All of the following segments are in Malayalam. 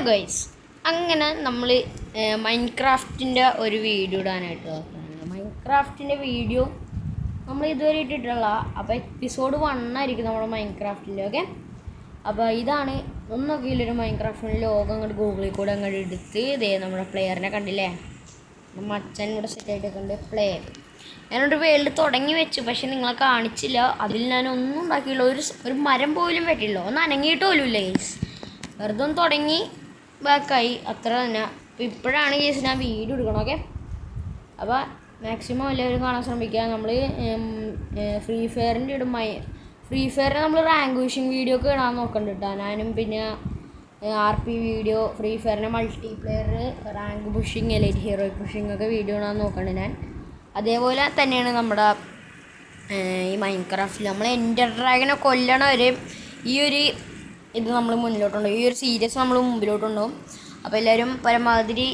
ഗൈസ്, അങ്ങനെ നമ്മൾ മൈൻക്രാഫ്റ്റിൻ്റെ ഒരു വീഡിയോ ഇടാനായിട്ട് നോക്കുകയാണ്. മൈൻക്രാഫ്റ്റിൻ്റെ വീഡിയോ നമ്മൾ ഇതുവരെ ഇട്ടിട്ടുള്ള, അപ്പോൾ എപ്പിസോഡ് 1 ആയിരിക്കും നമ്മുടെ മൈൻക്രാഫ്റ്റിൻ്റെ. ഓക്കെ, അപ്പോൾ ഇതാണ് ഒന്നൊക്കെയില്ലൊരു മൈൻക്രാഫ്റ്റിൻ്റെ ലോകം അങ്ങോട്ട് ഗൂഗിളിൽ കൂടെ അങ്ങോട്ട് എടുത്ത് ഇതേ നമ്മുടെ പ്ലെയറിനെ കണ്ടില്ലേ, ನಮ್ಮ അച്ഛൻ ഇവിടെ സെറ്റായിട്ടൊക്കെ ഉണ്ട്. പ്ലെയർ ഞാനൊരു വേൾഡ് തുടങ്ങി വെച്ചു, പക്ഷെ നിങ്ങളെ കാണിച്ചില്ല. അതിൽ ഞാൻ ഒന്നും ഉണ്ടാക്കിയില്ല, ഒരു മരം പോലും പറ്റില്ല, ഒന്ന് അനങ്ങിയിട്ട് പോലും ഇല്ല ഗൈസ്. വെറുതെ ഒന്ന് തുടങ്ങി ബാക്കായി, അത്ര തന്നെ. അപ്പോൾ ഇപ്പോഴാണ് കേസ് ഞാൻ വീഡിയോ എടുക്കണം. ഓക്കെ, അപ്പോൾ മാക്സിമം എല്ലാവരും കാണാൻ ശ്രമിക്കുക. നമ്മൾ ഫ്രീ ഫയറിൻ്റെ ഇടും. ഫ്രീ ഫയറിന് നമ്മൾ റാങ്ക് പുഷിങ് വീഡിയോ ഒക്കെ ഇടാൻ നോക്കണ്ട കേട്ടോ. ഞാനും പിന്നെ RP വീഡിയോ, ഫ്രീ ഫയറിൻ്റെ multiplayer, rank pushing, elite hero pushing ഒക്കെ വീഡിയോ ഇടാൻ നോക്കണ്ട് ഞാൻ. അതേപോലെ തന്നെയാണ് നമ്മുടെ ഈ മൈൻക്രാഫ്റ്റിൽ നമ്മൾ എൻഡർ ഡ്രാഗനെ കൊല്ലണവരെ ഈ ഒരു ഇത് നമ്മൾ മുന്നിലോട്ടുണ്ടാവും, ഈ ഒരു സീരീസ് നമ്മൾ മുമ്പിലോട്ടുണ്ടാവും. അപ്പോൾ എല്ലാവരും പരമാവധി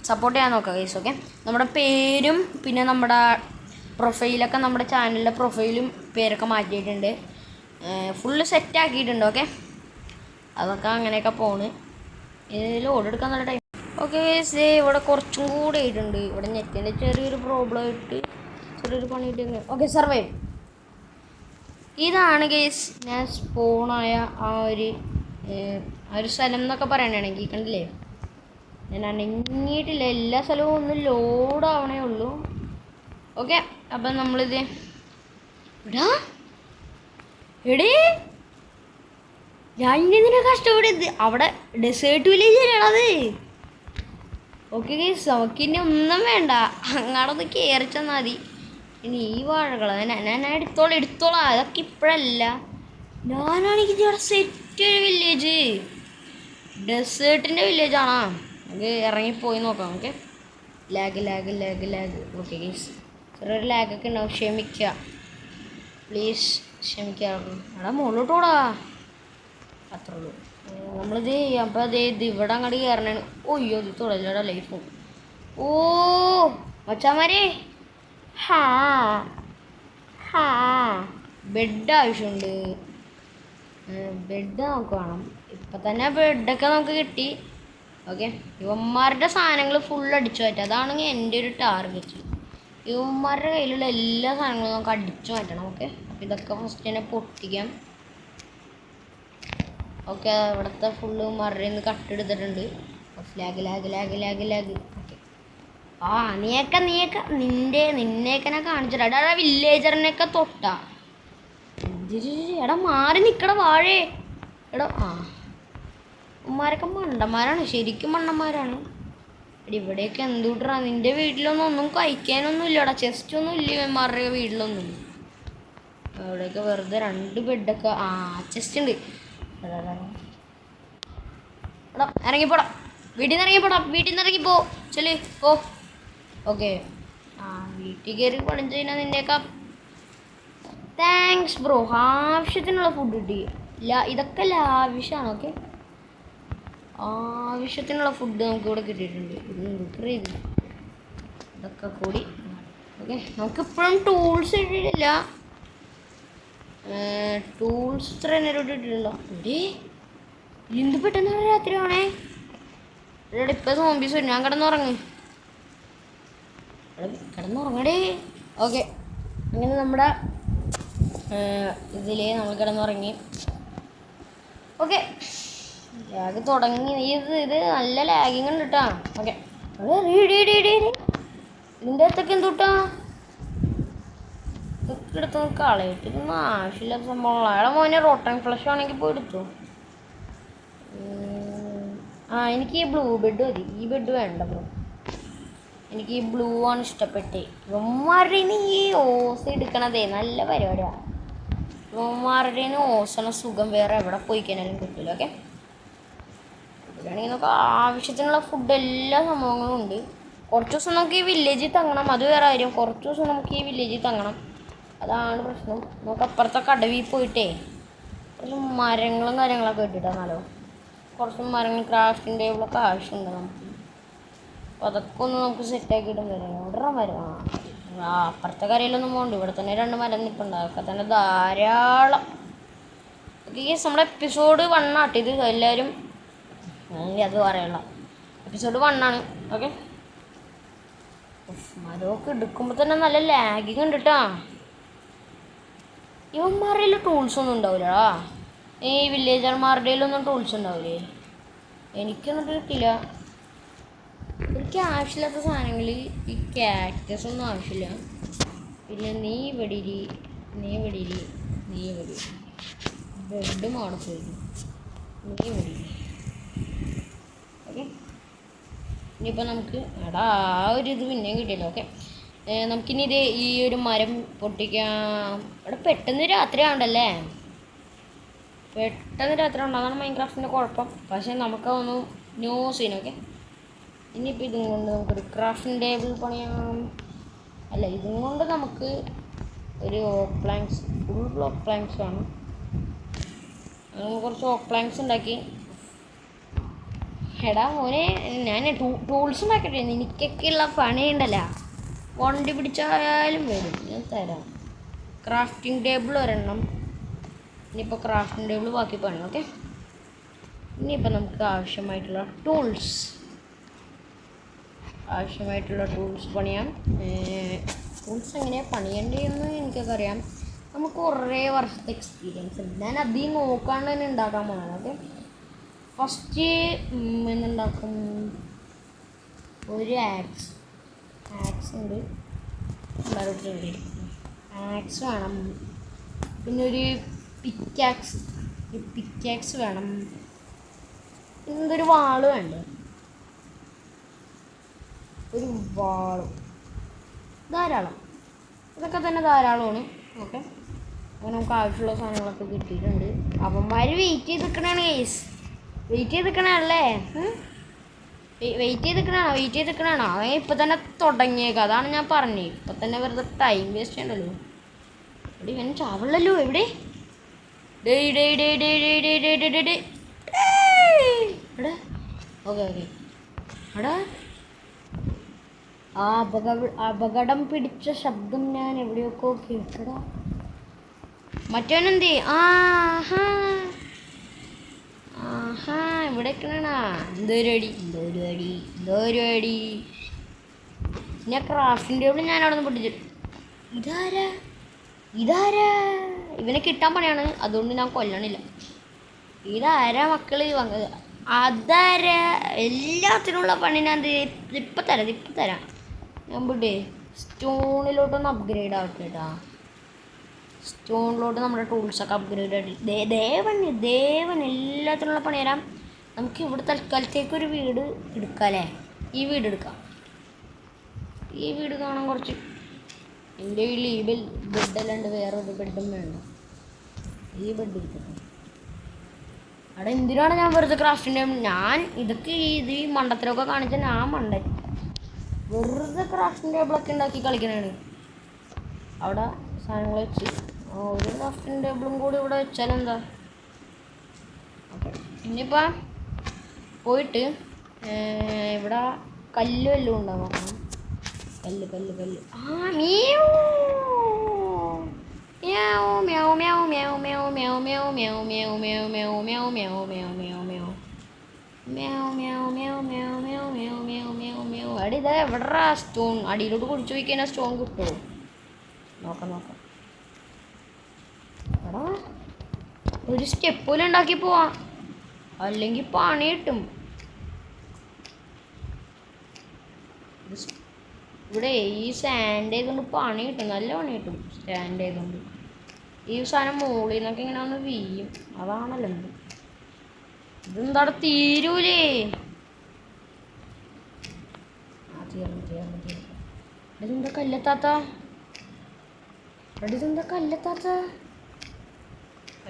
സപ്പോർട്ട് ചെയ്യാൻ നോക്കുക ഗൈസ്. ഓക്കെ, നമ്മുടെ പേരും പിന്നെ നമ്മുടെ പ്രൊഫൈലൊക്കെ, നമ്മുടെ ചാനലിൻ്റെ പ്രൊഫൈലും പേരൊക്കെ മാറ്റിയിട്ടുണ്ട്, ഫുള്ള് സെറ്റാക്കിയിട്ടുണ്ട്. ഓക്കെ, അതൊക്കെ അങ്ങനെയൊക്കെ പോണ്. ഇതിൽ ഓടെടുക്കാൻ നല്ല ടൈം. ഓക്കെ ഗൈസ്, ഇവിടെ കുറച്ചും കൂടെ ആയിട്ടുണ്ട്. ഇവിടെ നെറ്റിൻ്റെ ചെറിയൊരു പ്രോബ്ലം ആയിട്ട് ചെറിയൊരു പണിയിട്ട്. Okay, survive. ഇതാണ് ഗൈസ് ഞാൻ സ്പോണായ ആ ഒരു സ്ഥലം എന്നൊക്കെ പറയാനാണെങ്കിൽ കണ്ടില്ലേ, ഞാൻ അനങ്ങിയിട്ടില്ല, എല്ലാ സ്ഥലവും ഒന്ന് ലോഡാവണേ ഉള്ളൂ. ഓക്കെ, അപ്പം നമ്മളിത് എടേ ഞാൻ ഇതിനെ കഷ്ടപ്പെടുന്നത് അവിടെ ഡെസേർട്ട് വില്ലേജ് ആണത്. ഓക്കെ ഗൈസ്, നമുക്കിനി ഒന്നും വേണ്ട, അങ്ങോട്ടൊന്ന് കയറി ചെന്നാൽ മതി. ഇനി ഈ വാഴകൾ ഞാൻ എടുത്തോളാം, അതൊക്കെ ഇപ്പോഴല്ല. ഞാനാണെങ്കിൽ ഇവിടെ സെറ്റ് ഒരു വില്ലേജ്, ഡെസേർട്ടിൻ്റെ വില്ലേജാണോ, നമുക്ക് ഇറങ്ങിപ്പോയി നോക്കാം. Okay, lag. ഓക്കെ ഗൈസ്, ചെറിയൊരു ലാഗൊക്കെ ഉണ്ടാവും, ക്ഷമിക്കുക പ്ലീസ്, ക്ഷമിക്കാറുള്ളൂ. എടാ മുകളിലോട്ട് പോടാ, അത്രേ ഉള്ളൂ. നമ്മളിത് അപ്പോൾ ഇത് ഇവിടെ അങ്ങോട്ട് കയറണാണ്. ഓയ്യോ, ഇത് തുടങ്ങില്ലടാ ലൈഫും. ഓ മച്ചാമാരെ, ബെഡ് ആവശ്യമുണ്ട്. ബെഡ് നമുക്ക് വേണം. ഇപ്പം തന്നെ ബെഡൊക്കെ നമുക്ക് കിട്ടി. ഓക്കെ, ഇവന്മാരുടെ സാധനങ്ങൾ ഫുൾ അടിച്ചു മാറ്റാം, അതാണ് എൻ്റെ ഒരു ടാർഗറ്റ്. ഇവന്മാരുടെ കയ്യിലുള്ള എല്ലാ സാധനങ്ങളും നമുക്ക് അടിച്ചു മാറ്റണം. ഓക്കെ, അപ്പോൾ ഇതൊക്കെ ഫസ്റ്റ് തന്നെ പൊട്ടിക്കാം. ഓക്കെ, ഇവിടുത്തെ ഫുള്ള് മറയിൽ നിന്ന് കട്ടെടുത്തിട്ടുണ്ട്. ലാഗ്. ഓക്കെ, നീയൊക്കെ നിന്നെയൊക്കെ ഞാൻ കാണിച്ചിട്ടാ. എടാ വില്ലേജറിനെയൊക്കെ തൊട്ടാ, എടാ മാറി നിൽക്കട വാഴേ. എടാ ഉമ്മാരൊക്കെ മണ്ടന്മാരാണ്, ശരിക്കും മണ്ടന്മാരാണ്. ഇവിടെയൊക്കെ എന്തുട്ടാ, നിൻ്റെ വീട്ടിലൊന്നും കഴിക്കാനൊന്നും ഇല്ലടാ, ചെസ്റ്റ് ഒന്നും ഇല്ല ഇവന്മാരുടെ വീട്ടിലൊന്നും. അവിടെയൊക്കെ വെറുതെ 2 ബെഡൊക്കെ, ചെസ്റ്റ് ഉണ്ട്. എടാ ഇറങ്ങിപ്പോടാ, വീട്ടിൽ നിന്ന് ഇറങ്ങിപ്പോ ചെല്. ഓക്കെ, വീട്ടിൽ കയറി പണിഞ്ഞു കഴിഞ്ഞാൽ നിൻ്റെയൊക്കെ താങ്ക്സ് ബ്രോ. ആവശ്യത്തിനുള്ള ഫുഡ് കിട്ടി. ഇതൊക്കെ ലാവിഷാണ്. ഓക്കെ, ആവശ്യത്തിനുള്ള ഫുഡ് നമുക്ക് ഇവിടെ കിട്ടിയിട്ടുണ്ട്. ഇതൊക്കെ കൂടി. ഓക്കെ, നമുക്കിപ്പോഴും ടൂൾസ് ഇട്ടിട്ടില്ല, ടൂൾസ് ഇത്ര നേരം ഇട്ടിട്ടില്ലല്ലോ. എന്ത് പെട്ടെന്ന് രാത്രി ആണേ. ഇവിടെ ഇപ്പം സോംബീസ് വരും, ഞാൻ കിടന്നുറങ്ങടേ. ഓക്കെ, അങ്ങനെ നമ്മുടെ ഇതിൽ നമ്മൾ കിടന്നുറങ്ങി. ഓക്കെ, ലാഗ് തുടങ്ങി. ഇത് നല്ല ലാഗിങ് ഉണ്ട് കേട്ടോ. ഓക്കെ, ഇതിൻ്റെ അകത്തൊക്കെ എന്തുട്ടാ, ഇതൊക്കെ എടുത്ത് കളയിട്ട്, ഇതൊന്നും ആവശ്യമില്ലാത്ത സംഭവങ്ങളാണ്. അയാളെ മോനെ റോട്ടൻ ഫ്ലഷ് ആണെങ്കിൽ പോയി എടുത്തു. എനിക്ക് ഈ ബ്ലൂ ബെഡ് മതി, ഈ ബെഡ് വേണ്ട ബ്രോ, എനിക്ക് ഈ ബ്ലൂ ആണ് ഇഷ്ടപ്പെട്ടേ. ഇവന്മാരുടെ ഈ ഓസ് എടുക്കണതേ നല്ല പരിപാടിയാണ്. ഇവന്മാരുടെ ഓസണ സുഖം വേറെ എവിടെ പോയി കഴിഞ്ഞാലും കിട്ടില്ല. ഓക്കെ, ഇവിടെയാണെങ്കിൽ നമുക്ക് ആവശ്യത്തിനുള്ള ഫുഡ് എല്ലാ സംഭവങ്ങളും ഉണ്ട്. കുറച്ച് ദിവസം നമുക്ക് ഈ വില്ലേജിൽ തങ്ങണം, അത് വേറെ കാര്യം. കുറച്ച് ദിവസം നമുക്ക് ഈ വില്ലേജിൽ തങ്ങണം, അതാണ് പ്രശ്നം. നമുക്ക് അപ്പുറത്തെ കടവിൽ പോയിട്ടേ കുറച്ച് മരങ്ങളും കാര്യങ്ങളൊക്കെ ഇട്ടിട്ടാണല്ലോ, കുറച്ച് മരങ്ങൾ ക്രാഫ്റ്റിംഗ് ടേബിളൊക്കെ ആവശ്യമുണ്ട് നമുക്ക്. അപ്പോൾ അതൊക്കെ ഒന്ന് നമുക്ക് സെറ്റാക്കിയിട്ടും വരാം. ഇവിടെ മരം അപ്പുറത്തെ കരയിലൊന്നും പോകണ്ട, ഇവിടെ തന്നെ 2 മരം നിൽപ്പുണ്ട്, അതൊക്കെ തന്നെ ധാരാളം. ഓക്കെ, നമ്മുടെ എപ്പിസോഡ് 1 ആട്ടോ ഇത്. എല്ലാവരും അങ്ങനെ അത് പറയണ്ട. എപ്പിസോഡ് 1 ആണ്. ഓക്കെ, മരമൊക്കെ എടുക്കുമ്പോൾ തന്നെ നല്ല ലാഗിങ് ഉണ്ട് കേട്ടോ. ഇവന്മാരുടെ ടൂൾസ് ഒന്നും ഉണ്ടാവില്ലടാ. ഈ വില്ലേജർമാരുടെ ഒന്നും ടൂൾസ് ഉണ്ടാവില്ലേ? എനിക്കൊന്നും കിട്ടില്ല. എനിക്ക് ആവശ്യമില്ലാത്ത സാധനങ്ങളിൽ ഈ ക്യാക്ടസ് ഒന്നും ആവശ്യമില്ല. പിന്നെ നീ വെടിരി ബെഡ് മാടപ്പോയി നീ വെടിരി. ഓക്കെ, ഇനിയിപ്പോൾ നമുക്ക് എടാ ആ ഒരു ഇത് പിന്നെയും കിട്ടിയല്ലോ. ഓക്കെ, നമുക്കിനി ഇത് ഈ ഒരു മരം പൊട്ടിക്കാം. ഇവിടെ പെട്ടെന്ന് രാത്രി ആവണ്ടല്ലേ? പെട്ടെന്ന് രാത്രി ഉണ്ടാകാൻ മൈൻക്രാഫ്റ്റിൻ്റെ കുഴപ്പം. പക്ഷേ നമുക്കതൊന്നും നോ സീൻ. ഓക്കെ, ഇനിയിപ്പോൾ ഇതും കൊണ്ട് നമുക്കൊരു ക്രാഫ്റ്റിംഗ് ടേബിൾ പണിയാം. അല്ല, ഇതും കൊണ്ട് നമുക്ക് ഒരു ഓക്ക് പ്ലാങ്ക്സ്, ഫുൾ ഓക്ക് പ്ലാങ്ക്സ് വേണം. നമുക്ക് കുറച്ച് ഓക്ക് പ്ലാങ്ക്സ് ഉണ്ടാക്കി. എടാ മോനെ, ഞാൻ ടൂൾസ് ഉണ്ടാക്കട്ടെ. എനിക്കൊക്കെയുള്ള പണിയുണ്ടല്ലോ, വണ്ടി പിടിച്ചായാലും വരും, ഞാൻ തരാം. ക്രാഫ്റ്റിംഗ് ടേബിൾ ഒരെണ്ണം. ഇനിയിപ്പോൾ ക്രാഫ്റ്റിംഗ് ടേബിൾ ബാക്കി പണി. ഓക്കെ, ഇനിയിപ്പോൾ നമുക്ക് ആവശ്യമായിട്ടുള്ള ടൂൾസ് പണിയാം. ടൂൾസ് എങ്ങനെയാണ് പണിയേണ്ടതെന്ന് എനിക്കൊക്കെ അറിയാം. നമുക്ക് കുറേ വർഷത്തെ എക്സ്പീരിയൻസ് ഉണ്ട്. ഞാൻ അധികം നോക്കാണ്ട് തന്നെ ഉണ്ടാക്കാൻ പോകുന്നത്. ഓക്കെ, ഫസ്റ്റ് എന്തുണ്ടാക്കും? ഒരു ആക്സ് ഉണ്ട്. ആക്സ് വേണം. പിന്നെ ഒരു പിക്കാക്സ് വേണം. പിന്നൊരു വാള് വേണ്ട. ഒരു വാളും ധാരാളം. ഇതൊക്കെ തന്നെ ധാരാളമാണ്. ഓക്കെ, അപ്പോൾ നമുക്ക് ആവശ്യമുള്ള സാധനങ്ങളൊക്കെ കിട്ടിയിട്ടുണ്ട്. അവന്മാർ വെയിറ്റ് ചെയ്ത് നിൽക്കണതാണ് ഗൈസ്. വെയിറ്റ് ചെയ്ത് നിൽക്കണല്ലേ? വെയിറ്റ് ചെയ്ത് നിൽക്കണാണോ? അങ്ങനെ ഇപ്പം തന്നെ തുടങ്ങിയേക്കാം. അതാണ് ഞാൻ പറഞ്ഞത്. ഇപ്പം തന്നെ വെറുതെ ടൈം വേസ്റ്റ് ചെയ്യണ്ടല്ലോ. ഇവിടെ ഇവൻ ചാവള്ളല്ലോ. എവിടെ? ഓക്കെ എടാ, ആ അപകടം പിടിച്ച ശബ്ദം ഞാൻ എവിടെയൊക്കെ കേട്ടടാ. മറ്റവനെന്തേ? ആഹാ, ഇവിടെ നിൽക്കണാ. എന്തോരു അടി. ഞാൻ ക്രാഫ്റ്റിംഗ് ടേബിൾ ഞാൻ അവിടെ നിന്ന് പൊട്ടിച്ചു. ഇതാരാ? ഇവനെ കിട്ടാൻ പണിയാണ്, അതുകൊണ്ട് ഞാൻ കൊല്ലണില്ല. ഇതാരാ മക്കള് വന്നത്? അതാരാ? എല്ലാത്തിനുള്ള പണി ഞാൻ ഇപ്പം തരാം. ഞാൻ പോട്ടെ സ്റ്റോണിലോട്ടൊന്ന് അപ്ഗ്രേഡ് ആവട്ടെ കേട്ടാ. സ്റ്റോണിലോട്ട് നമ്മുടെ ടൂൾസൊക്കെ അപ്ഗ്രേഡ് ആയിട്ട് ദേവൻ എല്ലാത്തിനുള്ള പണി തരാം. നമുക്ക് ഇവിടെ തൽക്കാലത്തേക്കൊരു വീട് എടുക്കാം അല്ലേ? ഈ വീട് എടുക്കാം. ഈ വീട് കാണാൻ കുറച്ച്, എൻ്റെ വീട്ടിൽ ഈ ബെഡല്ലാണ്ട് വേറൊരു ബെഡും വേണ്ട. ഈ ബെഡ് എടുക്കട്ടെ. അവിടെ എന്തിനാണ് ഞാൻ വെറുതെ ക്രാഫ്റ്റിൻ്റെ ഇതൊക്കെ ഈ മണ്ടത്തരമൊക്കെ കാണിച്ചാൽ ഞാൻ മണ്ടൻ. വെറുതെ ക്രാഫ്റ്റിംഗ് ടേബിളൊക്കെ ഉണ്ടാക്കി കളിക്കണതാണ്. അവിടെ സാധനങ്ങൾ വെച്ച് ഒരു ക്രാഫ്റ്റിംഗ് ടേബിളും കൂടി ഇവിടെ വെച്ചാലെന്താ? ഓക്കെ, ഇനിയിപ്പോൾ പോയിട്ട് ഇവിടെ കല്ല് വല്ലതും ഉണ്ടാവും. കല്ല് അടി ഇതാ എവിടെടാ സ്റ്റോൺ? അടിയിലോട്ട് കുടിച്ചു പോയി കഴിഞ്ഞാൽ സ്റ്റോൺ കിട്ടുമോ? നോക്കാം. എടാ, ഒരു സ്റ്റെപ്പ് പോലും ഉണ്ടാക്കി പോവാ, അല്ലെങ്കിൽ പണി കിട്ടും. ഇവിടെ ഈ സാൻഡ് ആയതുകൊണ്ട് പണി കിട്ടും, നല്ല പണി കിട്ടും. സ്റ്റാൻഡ് ആയതുകൊണ്ട് ഈ സാധനം മുകളിൽ നിന്നൊക്കെ ഇങ്ങനെ ഒന്ന് വീയും. അതാണല്ലോ എന്ത്. ഇതെന്താടെ തീരൂലേ? ഇതെന്താ കല്ലെത്താത്ത?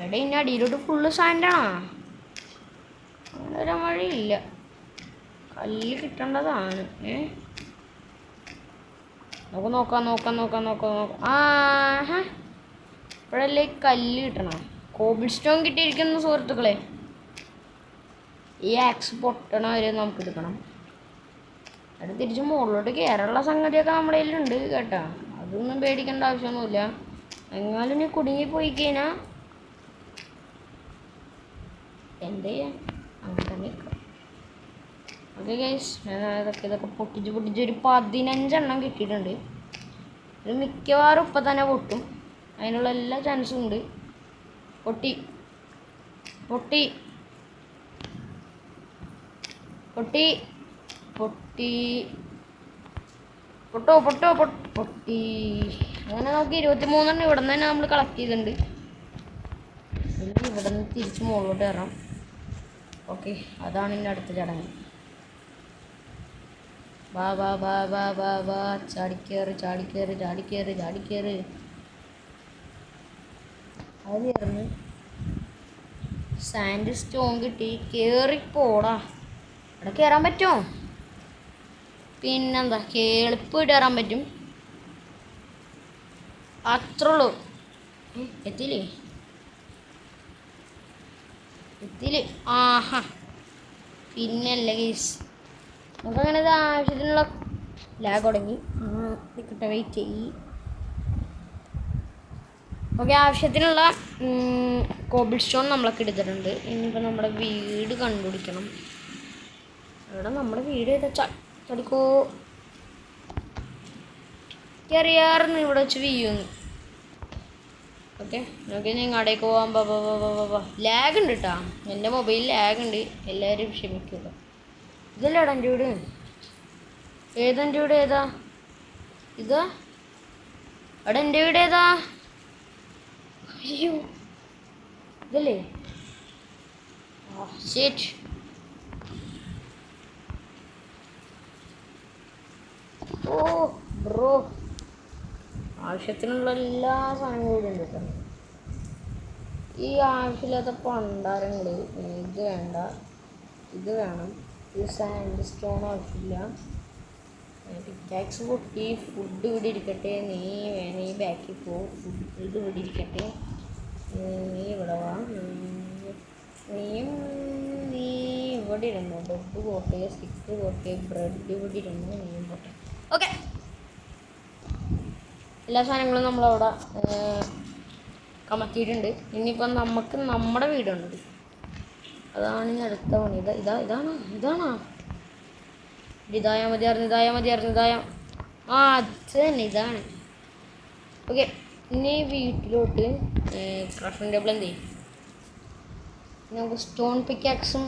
എടാ, ഇനി അടിയിലോട്ട് ഫുള്ള് സാൻഡാണോ? അങ്ങനെ ഒരു വഴിയില്ല. കല്ല് കിട്ടേണ്ടതാണ്. നമുക്ക് നോക്കാം. ആഹാ, ഇപ്പോഴല്ലേ കല്ല് കിട്ടണം. കോബിൾ സ്റ്റോൺ കിട്ടിയിരിക്കുന്നു സുഹൃത്തുക്കളെ. ഈ ആക്സ് പൊട്ടണ വരെ നമുക്ക് എടുക്കണം. അത് തിരിച്ച് മുകളിലോട്ട് കയറാനുള്ള സംഗതിയൊക്കെ നമ്മുടെ കയ്യിലുണ്ട് കേട്ടോ. അതൊന്നും പേടിക്കേണ്ട ആവശ്യമൊന്നുമില്ല. എങ്ങാലും നീ കുടുങ്ങിപ്പോയി കഴിഞ്ഞാൽ എന്ത് ചെയ്യാം? അങ്ങനെ തന്നെ ഓക്കെ ഗൈസ്, ഇതൊക്കെ പൊട്ടിച്ച് ഒരു 15 കിട്ടിയിട്ടുണ്ട്. ഇത് മിക്കവാറും ഇപ്പം തന്നെ പൊട്ടും, അതിനുള്ള എല്ലാ ചാൻസും ഉണ്ട്. പൊട്ടി പൊട്ടി പൊട്ടി പൊട്ടി പൊട്ടോ പൊട്ടോ പൊട്ടി. അങ്ങനെ നമുക്ക് 23 ഇവിടെ നിന്ന് തന്നെ നമ്മൾ കളക്ട് ചെയ്തിട്ടുണ്ട്. ഇവിടെ നിന്ന് തിരിച്ച് മുകളിലോട്ട് കയറാം. ഓക്കെ, അതാണ് എൻ്റെ അടുത്ത ചടങ്ങ്. വാ വാ വാ വാ വാ വാ, ചാടിക്കേറ് ചാടിക്കേറ് ചാടിക്കേറ് ചാടിക്കേറ്. അത് കയറുന്നു. സാൻഡ് സ്റ്റോൺ കിട്ടി. കയറിപ്പോടാ. അവിടെ കയറാൻ പറ്റുമോ? പിന്നെന്താ, എളുപ്പമായിട്ട് കയറാൻ പറ്റും, അത്രേ ഉള്ളൂ. എത്തിയില്ലേ? ആഹാ, പിന്നല്ല ഗീസ്, നമുക്കങ്ങനെ ഇത് ആവശ്യത്തിനുള്ള ലാഗ് തുടങ്ങി. കിട്ട വെയിറ്റ് ചെയ്യി. ഓക്കെ, ആവശ്യത്തിനുള്ള കോബിൾ സ്റ്റോൺ നമ്മളൊക്കെ എടുത്തിട്ടുണ്ട്. ഇനിയിപ്പോൾ നമ്മുടെ വീട് കണ്ടുപിടിക്കണം. ഇവിടെ നമ്മുടെ വീട് ഏതാ? ചടിക്കോ ചെറിയാറുന്ന് ഇവിടെ വെച്ച് വീഴുന്നു. ഓക്കെ, നമുക്ക് ഞങ്ങടേക്ക് പോകാൻ. ലാഗ് ഉണ്ട് കേട്ടോ, എൻ്റെ മൊബൈലിൽ ലാഗ് ഉണ്ട്, എല്ലാവരും ക്ഷമിക്കുക. ഇതല്ലേടാ എൻ്റെ വീട്? ഏതെൻ്റെ വീട്? ഏതാ ഇതാ? അവിടെ എൻ്റെ വീട് ഏതാ? അയ്യോ, ഇതല്ലേ? ശരി, ഓ ബ്രോ, ആവശ്യത്തിനുള്ള എല്ലാ സാധനങ്ങളും ഇവിടെ ഉണ്ട് കേട്ടോ. ഈ ആവശ്യമില്ലാത്ത പണ്ടാരങ്ങൾ ഇത് വേണ്ട, ഇത് വേണം. ഈ സാൻഡ് സ്റ്റോൺ ആവശ്യമില്ല. പിക്കാക്സ് പൊട്ടി. ഫുഡ് ഇവിടെ ഇരിക്കട്ടെ. നീ ബാക്കിൽ പോ. ഫുഡ് ഇവിടെ ഇരിക്കട്ടെ. നീ ഇവിടെ വാ. നീ ഇവിടെ ഇരുന്നു. ബ്രെഡ് പോട്ടെ, സ്റ്റിക്ക് പോട്ടെ, ബ്രെഡ് ഇവിടെ ഇരുന്നു. നീയും പോട്ടെ. ഓക്കെ, എല്ലാ സാധനങ്ങളും നമ്മളവിടെ കമത്തിയിട്ടുണ്ട്. ഇനിയിപ്പം നമുക്ക് നമ്മുടെ വീടുണ്ട്. അതാണ് ഇനി അടുത്ത പണി. ഇതാണോ? ഇതായാൽ മതിയായിരുന്നു. അത് തന്നെ, ഇതാണ്. ഓക്കെ, ഇനി വീട്ടിലോട്ട് ക്രാഫ്റ്റിംഗ് ടേബിൾ എന്ത് ചെയ്യും? നമുക്ക് സ്റ്റോൺ പിക്കാക്സും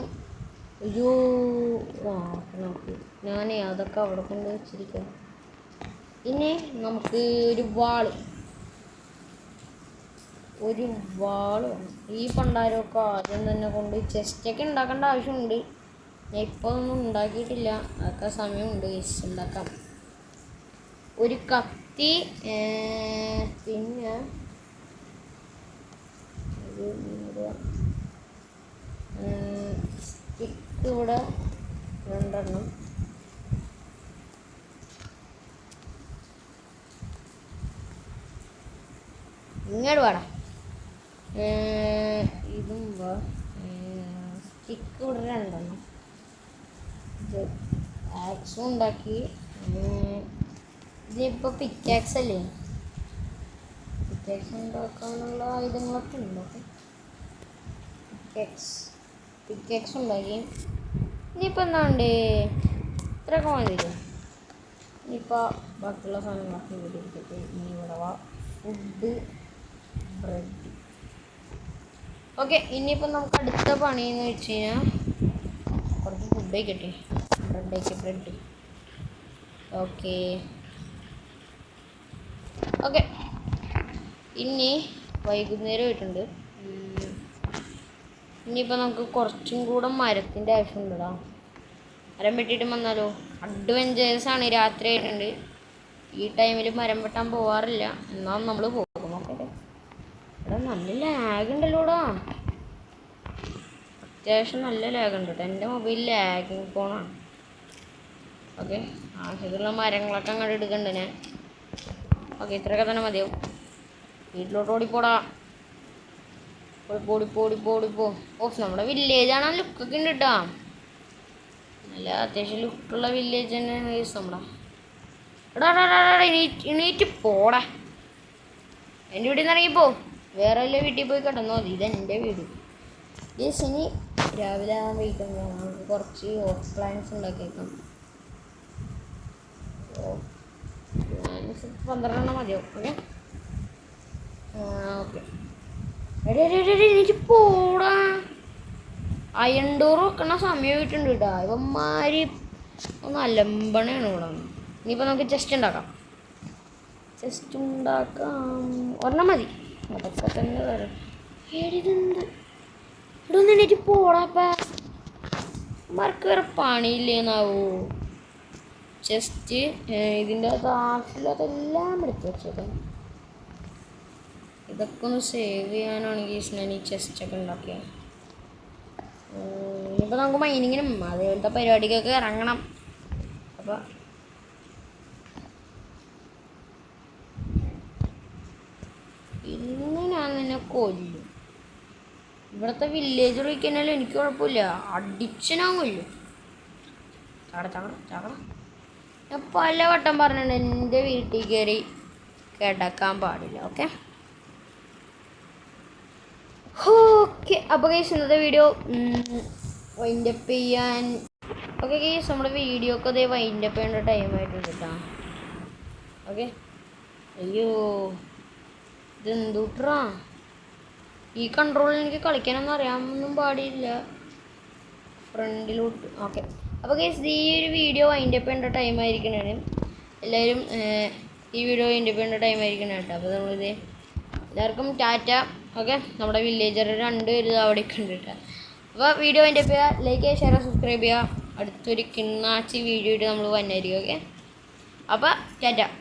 നോക്ക്. ഞാനേ അതൊക്കെ അവിടെ കൊണ്ട് വെച്ചിരിക്കാം. ഇനി നമുക്ക് ഒരു വാള് വേണം. ഈ പണ്ടാരമൊക്കെ ആദ്യം തന്നെ കൊണ്ട് ചെസ്റ്റൊക്കെ ഉണ്ടാക്കേണ്ട ആവശ്യമുണ്ട്. ഞാൻ ഇപ്പോൾ ഒന്നും ഉണ്ടാക്കിയിട്ടില്ല, അതൊക്കെ സമയമുണ്ട് ഉണ്ടാക്കാം. ഒരു കത്തി, പിന്നെ സ്റ്റിക്ക് ഇവിടെ 2. ഇങ്ങോട്ട് വേണം. ഇതും സ്റ്റിക്ക് ഇവിടെ 2. ഇത് ആക്സും ഉണ്ടാക്കി. ഇതിപ്പോൾ പിക്കാക്സ് അല്ലേ? പിക്കാക്സ് ഉണ്ടാക്കാനുള്ള ആയുധങ്ങളൊക്കെ ഉണ്ട്. പിക്കാക്സ് ഉണ്ടാക്കി. ഇനിയിപ്പോൾ എന്താ വേണ്ടേ? ഇത്രയൊക്കെ മതിയില്ലേ? ഇനിയിപ്പോൾ ബാക്കിയുള്ള സാധനങ്ങളൊക്കെ ഇവിടെ ഇരിക്കട്ടെ. ഇനി ഇവിടെ വാ. Food, bread. ഓക്കെ, ഇനിയിപ്പോൾ നമുക്ക് അടുത്ത പണിയെന്ന് വെച്ച് കഴിഞ്ഞാൽ കുറച്ച് ഫുഡ് കഴിക്കട്ടെ. ബ്രെഡ്. ഓക്കെ, ഇനി വൈകുന്നേരം ആയിട്ടുണ്ട്. ഇനിയിപ്പോൾ നമുക്ക് കുറച്ചും കൂടെ മരത്തിൻ്റെ ആവശ്യമുണ്ടടാ. മരം വെട്ടിയിട്ട് വന്നാലോ? അഡ്വഞ്ചേഴ്സാണ്. രാത്രി ആയിട്ടുണ്ട്. ഈ ടൈമിൽ മരം വെട്ടാൻ പോവാറില്ല, എന്നാൽ നമ്മൾ പോകും. ഓക്കെ, ഇവിടെ നല്ല ലാഗ് ഉണ്ടല്ലോടാ. അത്യാവശ്യം നല്ല ലാഗ് ഉണ്ട് കേട്ടോ. എൻ്റെ മൊബൈൽ ലാഗിങ് ഫോണാണ്. ഓക്കെ, ആവശ്യത്തിലുള്ള മരങ്ങളൊക്കെ അങ്ങോട്ട് എടുക്കണ്ട് ഞാൻ. ഓക്കെ, ഇത്രയൊക്കെ തന്നെ മതിയാവും. വീട്ടിലോട്ട് ഓടിപ്പോടാ. ഓടിപ്പോ. ഓഫ്, നമ്മുടെ വില്ലേജാണ്. ലുക്കൊക്കെ ഉണ്ട് കേട്ടോ. നല്ല അത്യാവശ്യം ലുക്കുള്ള വില്ലേജ് തന്നെയാണ് നമ്മുടെ. എണീറ്റ് പോടാ. എൻ്റെ വീട്ടിൽ നിന്ന് ഇറങ്ങിപ്പോ. വേറെ വല്ല വീട്ടിൽ പോയി കിടന്നോ മതി. ഇതെൻ്റെ വീട്. ഇനി രാവിലെ വെയിറ്റ് നമുക്ക് കുറച്ച് ഓഫ് പ്ലാൻസ് ഉണ്ടാക്കിയേക്കാം. പ്ലാൻസ് 12 മതിയാവും. ഓക്കെ എനിക്ക് പോടാ. അയൺ ഡോർ വെക്കണ സമയമായിട്ടുണ്ട് കേട്ടോ. ഇവന്മാര് ഒന്ന് അലമ്പണയാണ് ഇവിടെ. ഇനിയിപ്പോൾ നമുക്ക് ചെസ്റ്റ് ഉണ്ടാക്കാം. ഒരെണ്ണം മതി. അതൊക്കെ തന്നെ വരും. ഏടിതെന്ത് ഇവിടെ എനിക്ക് പോടാപ്പ. മാർക്ക് വേറെ പണിയില്ലേന്നാവോ. ചെസ്റ്റ് ഇതിൻ്റെ ആവശ്യമില്ലാതെല്ലാം എടുത്ത് വെച്ചേക്കാം. ഇതൊക്കെ ഒന്ന് സേവ് ചെയ്യാനാണെങ്കിൽ ഞാൻ ഈ ചെസ്റ്റൊക്കെ ഉണ്ടാക്കിയത്. ഇനിയിപ്പോൾ നമുക്ക് മൈനിങ്ങിനും അതേപോലത്തെ പരിപാടിക്കൊക്കെ ഇറങ്ങണം. അപ്പോൾ ഇന്ന് ഞാൻ നിന്നെ കൊല്ലും. ഇവിടുത്തെ വില്ലേജ് വിളിക്കാനാലും എനിക്ക് കുഴപ്പമില്ല. അടിച്ച് ഞാൻ കൊല്ലും. ചാട ഞാൻ പല വട്ടം പറഞ്ഞിട്ടുണ്ട് എൻ്റെ വീട്ടിൽ കയറി കിടക്കാൻ പാടില്ല. ഓക്കെ അപ്പോൾ ഗൈസ് ഇന്നത്തെ വീഡിയോ വൈൻഡപ്പ് ചെയ്യാൻ. ഓക്കെ ഗൈസ് നമ്മുടെ വീഡിയോ ഒക്കെ അതേ വൈൻഡപ്പ് ചെയ്യേണ്ട ടൈമായിട്ടുണ്ട് കേട്ടോ. ഓക്കെ അയ്യോ ഇതെന്തൂട്ടാ ഈ കൺട്രോളിൽ എനിക്ക് കളിക്കാനൊന്നും അറിയാമൊന്നും പാടില്ല. ഫ്രണ്ടിലോട്ട് ഓക്കെ. അപ്പോൾ ഗൈസ് ഈ ഒരു വീഡിയോ വൈൻഡപ്പ് ചെയ്യേണ്ട ടൈമായിരിക്കണേ. എല്ലാവരും ഈ വീഡിയോ വൈൻഡപ്പ് ചെയ്യേണ്ട ടൈമായിരിക്കണം കേട്ടോ. അപ്പോൾ നമ്മളിത് എല്ലാവർക്കും ടാറ്റ. ഓക്കെ നമ്മുടെ വില്ലേജർ 2 പേര് അവിടെ കണ്ടിട്ട്. അപ്പോൾ വീഡിയോ വൈൻഡപ്പ് ചെയ്യുക. ലൈക്ക് ചെയ്യുക, ഷെയർ, സബ്സ്ക്രൈബ് ചെയ്യുക. അടുത്തൊരു കിണ്ണാച്ചി വീഡിയോ ആയിട്ട് നമ്മൾ വന്നായിരിക്കും. ഓക്കെ അപ്പോൾ ടാറ്റ.